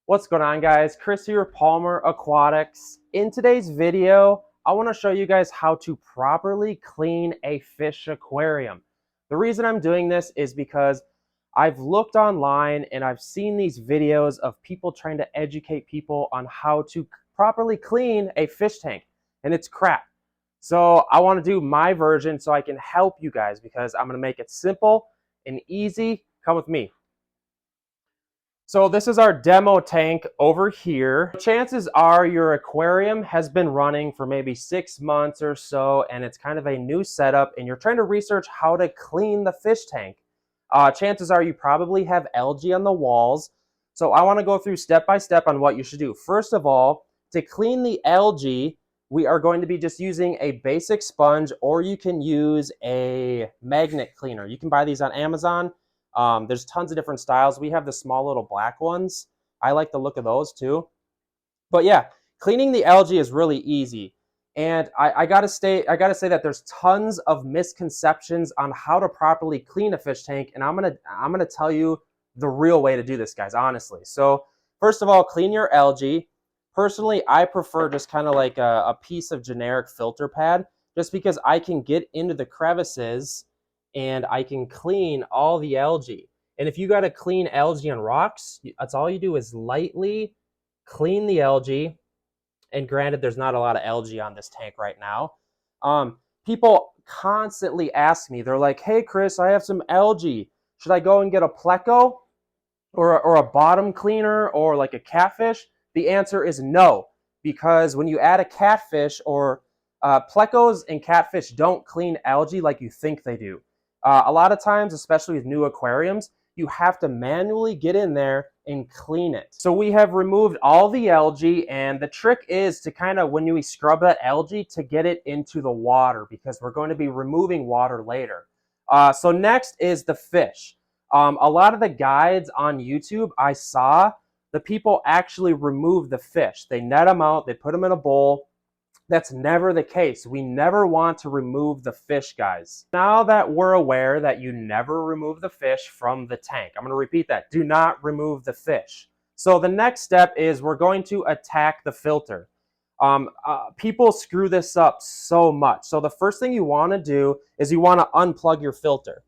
What's going on, guys? Chris here, Palmer Aquatics. In today's video, I want to show you guys how to properly clean a fish aquarium. The reason I'm doing this is because I've looked online and I've seen these videos of people trying to educate people on how to properly clean a fish tank, and it's crap. So I want to do my version so I can help you guys because I'm going to make it simple and easy. Come with me. So this is our demo tank over here. Chances are your aquarium has been running for maybe 6 months or so, and it's kind of a new setup, and you're trying to research how to clean the fish tank. Chances are you probably have algae on the walls. So I want to go through step by step on what you should do. First of all, to clean the algae, we are going to be just using a basic sponge, or you can use a magnet cleaner. You can buy these on Amazon. There's tons of different styles. We have the small little black ones. I like the look of those too. But yeah, cleaning the algae is really easy. And I gotta say that there's tons of misconceptions on how to properly clean a fish tank, and I'm gonna tell you the real way to do this, guys, honestly. So first of all, clean your algae. Personally, I prefer just kind of like a piece of generic filter pad, just because I can get into the crevices and I can clean all the algae. And if you got to clean algae on rocks, that's all you do is lightly clean the algae. And granted, there's not a lot of algae on this tank right now. People constantly ask me, they're like, hey, Chris, I have some algae. Should I go and get a pleco or a bottom cleaner or like a catfish? The answer is no, because when you add a catfish or plecos and catfish don't clean algae like you think they do. A lot of times, especially with new aquariums, you have to manually get in there and clean it. So we have removed all the algae, and the trick is to kind of, when you scrub that algae, to get it into the water, because we're going to be removing water later. So next is the fish. A lot of the guides on YouTube, I saw the people actually remove the fish. They net them out, they put them in a bowl. That's never the case. We never want to remove the fish, guys. Now that we're aware that you never remove the fish from the tank, I'm going to repeat that. Do not remove the fish. So the next step is we're going to attack the filter. People screw this up so much. So the first thing you want to do is you want to unplug your filter.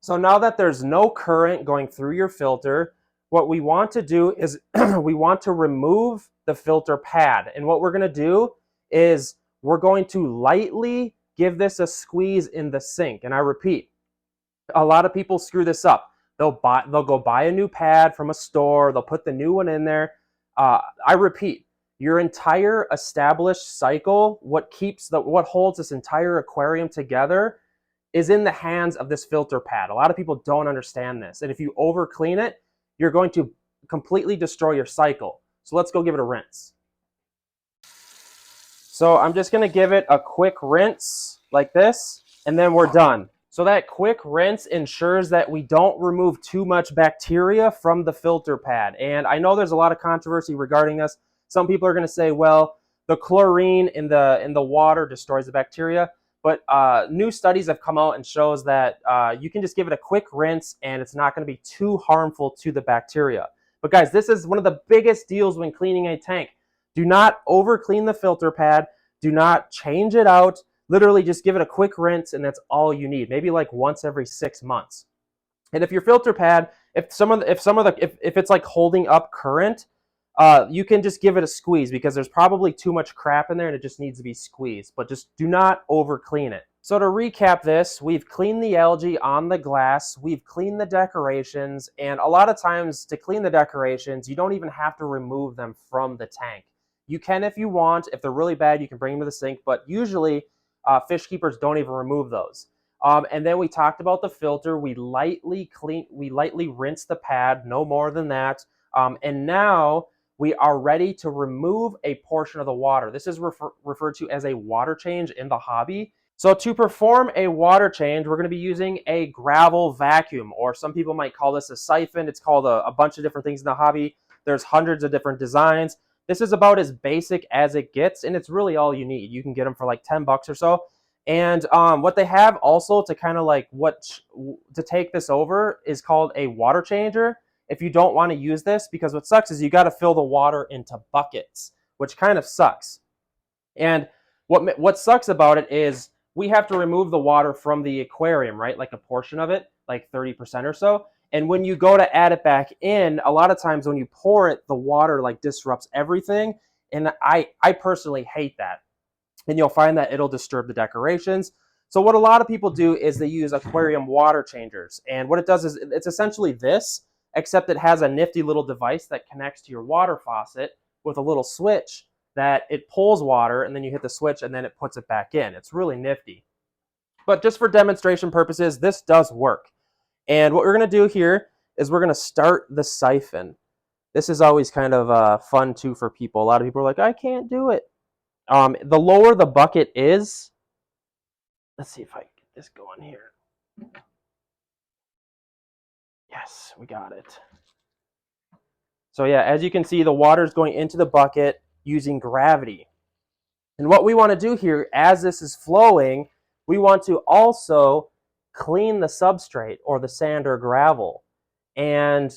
So now that there's no current going through your filter, what we want to do is we want to remove the filter pad. And what we're going to do is we're going to lightly give this a squeeze in the sink. And I repeat, a lot of people screw this up. They'll go buy a new pad from a store. They'll put the new one in there. I repeat, your entire established cycle, what holds this entire aquarium together, is in the hands of this filter pad. A lot of people don't understand this. And if you over clean it, you're going to completely destroy your cycle. So let's go give it a rinse. So I'm just going to give it a quick rinse like this, and then we're done. So that quick rinse ensures that we don't remove too much bacteria from the filter pad. And I know there's a lot of controversy regarding this. Some people are going to say, well, the chlorine in the water destroys the bacteria. But new studies have come out and shows that you can just give it a quick rinse and it's not going to be too harmful to the bacteria. But guys, this is one of the biggest deals when cleaning a tank. Do not over clean the filter pad. Do not change it out. Literally just give it a quick rinse and that's all you need. Maybe like once every 6 months. And if your filter pad, if it's like holding up current, you can just give it a squeeze, because there's probably too much crap in there and it just needs to be squeezed. But just do not over clean it. So to recap this, we've cleaned the algae on the glass, we've cleaned the decorations, and a lot of times to clean the decorations, you don't even have to remove them from the tank. You can if you want. If they're really bad, you can bring them to the sink, but usually fish keepers don't even remove those. And then we talked about the filter. We lightly rinse the pad, no more than that. And now we are ready to remove a portion of the water. This is referred to as a water change in the hobby. So to perform a water change, we're going to be using a gravel vacuum, or some people might call this a siphon. It's called a bunch of different things in the hobby. There's hundreds of different designs. This is about as basic as it gets, and it's really all you need. You can get them for like 10 bucks or so. And what they have also to kind of like to take this over is called a water changer. if you don't want to use this, because what sucks is you got to fill the water into buckets, which kind of sucks. And what sucks about it is we have to remove the water from the aquarium, right? Like a portion of it, like 30% or so. And when you go to add it back in, a lot of times when you pour it, the water like disrupts everything. And I personally hate that. And you'll find that it'll disturb the decorations. So what a lot of people do is they use aquarium water changers. And what it does is it's essentially this, except it has a nifty little device that connects to your water faucet with a little switch that it pulls water, and then you hit the switch and then it puts it back in. It's really nifty. But just for demonstration purposes, this does work. And what we're going to do here is we're going to start the siphon. This is always kind of fun too for people. A lot of people are like, I can't do it. The lower the bucket is, let's see if I can get this going here. Yes, we got it. So yeah, as you can see, the water is going into the bucket using gravity. And what we want to do here, as this is flowing, we want to also clean the substrate or the sand or gravel. And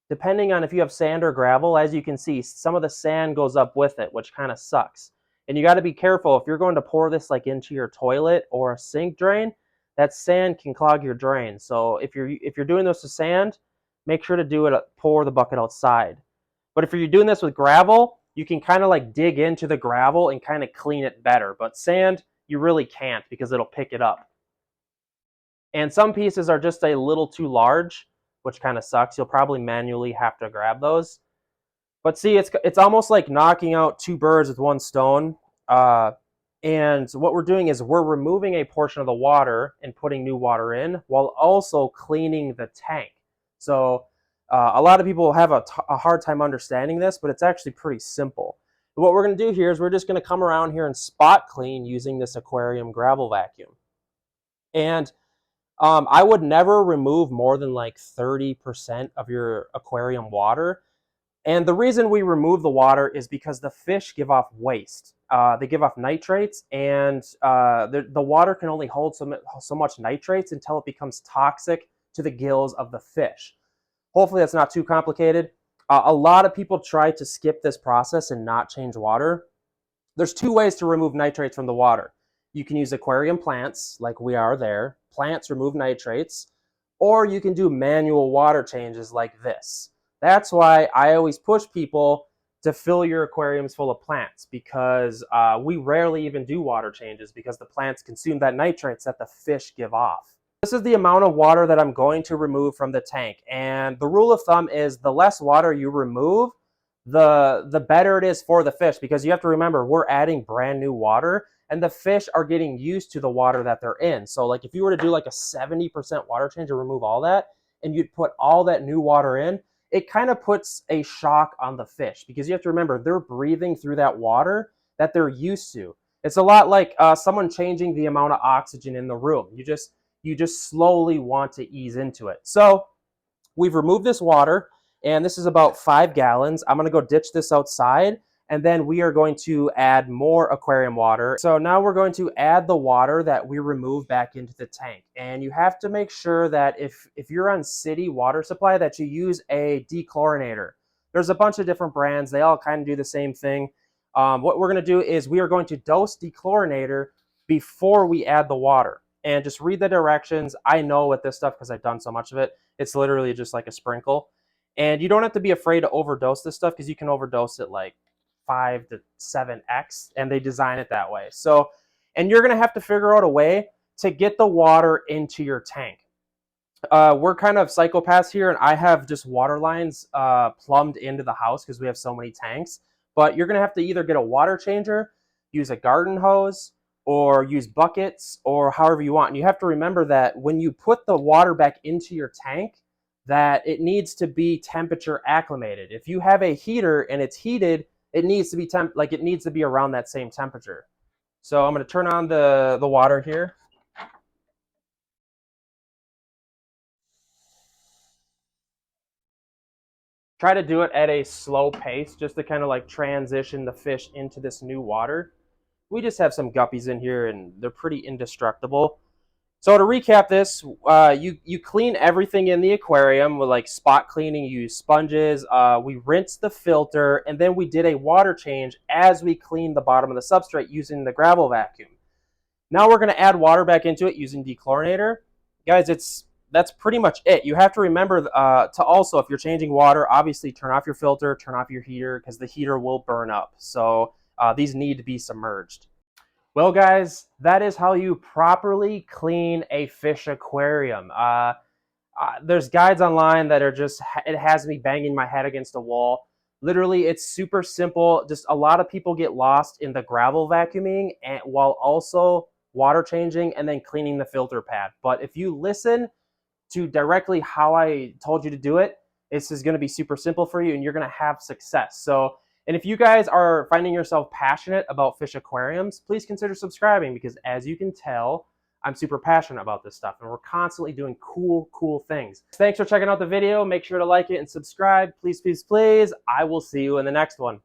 depending on if you have sand or gravel, as you can see, some of the sand goes up with it, which kind of sucks. And you got to be careful if you're going to pour this like into your toilet or a sink drain, that sand can clog your drain. So if you're doing this with sand, make sure to do it, pour the bucket outside. But if you're doing this with gravel, you can kind of like dig into the gravel and kind of clean it better. But sand, you really can't because it'll pick it up. And some pieces are just a little too large, which kind of sucks. You'll probably manually have to grab those. But see, it's almost like knocking out two birds with one stone. And what we're doing is we're removing a portion of the water and putting new water in while also cleaning the tank. So a lot of people have a hard time understanding this, but it's actually pretty simple. But what we're going to do here is we're just going to come around here and spot clean using this aquarium gravel vacuum. And I would never remove more than like 30% of your aquarium water. And the reason we remove the water is because the fish give off waste. They give off nitrates, and the water can only hold so much nitrates until it becomes toxic to the gills of the fish. Hopefully that's not too complicated. A lot of people try to skip this process and not change water. There's two ways to remove nitrates from the water. You can use aquarium plants, like we are there. Plants remove nitrates. Or you can do manual water changes like this. That's why I always push people to fill your aquariums full of plants, because we rarely even do water changes because the plants consume that nitrates that the fish give off. This is the amount of water that I'm going to remove from the tank. And the rule of thumb is the less water you remove, the better it is for the fish, because you have to remember we're adding brand new water and the fish are getting used to the water that they're in. So like if you were to do like a 70% water change and remove all that and you'd put all that new water in, it kind of puts a shock on the fish, because you have to remember they're breathing through that water that they're used to. It's a lot like someone changing the amount of oxygen in the room. You just slowly want to ease into it. So we've removed this water, and this is about 5 gallons. I'm going to go ditch this outside, and then we are going to add more aquarium water. So now we're going to add the water that we removed back into the tank. And you have to make sure that if you're on city water supply, that you use a dechlorinator. There's a bunch of different brands. They all kind of do the same thing. What we're going to do is we are going to dose dechlorinator before we add the water. And just read the directions. I know with this stuff because I've done so much of it. It's literally just like a sprinkle. And you don't have to be afraid to overdose this stuff, because you can overdose it like 5 to 7x, and they design it that way. So, and you're going to have to figure out a way to get the water into your tank. We're kind of psychopaths here, and I have just water lines plumbed into the house because we have so many tanks. But you're going to have to either get a water changer, use a garden hose, or use buckets, or however you want. And you have to remember that when you put the water back into your tank, that it needs to be temperature acclimated. If you have a heater and it's heated, it needs to be it needs to be around that same temperature. So I'm going to turn on the water here. Try to do it at a slow pace just to kind of like transition the fish into this new water. We just have some guppies in here and they're pretty indestructible. So to recap this, you clean everything in the aquarium with like spot cleaning. You use sponges. We rinse the filter, and then we did a water change as we cleaned the bottom of the substrate using the gravel vacuum. Now we're going to add water back into it using dechlorinator. Guys, that's pretty much it. You have to remember to also, if you're changing water, obviously turn off your filter, turn off your heater, because the heater will burn up. So these need to be submerged. Well, guys, that is how you properly clean a fish aquarium. There's guides online that are just, it has me banging my head against a wall. Literally, it's super simple. Just a lot of people get lost in the gravel vacuuming and while also water changing and then cleaning the filter pad. But if you listen to directly how I told you to do it, this is going to be super simple for you and you're going to have success. So, and if you guys are finding yourself passionate about fish aquariums, please consider subscribing because as you can tell, I'm super passionate about this stuff and we're constantly doing cool things. Thanks for checking out the video. Make sure to like it and subscribe. Please, please, please. I will see you in the next one.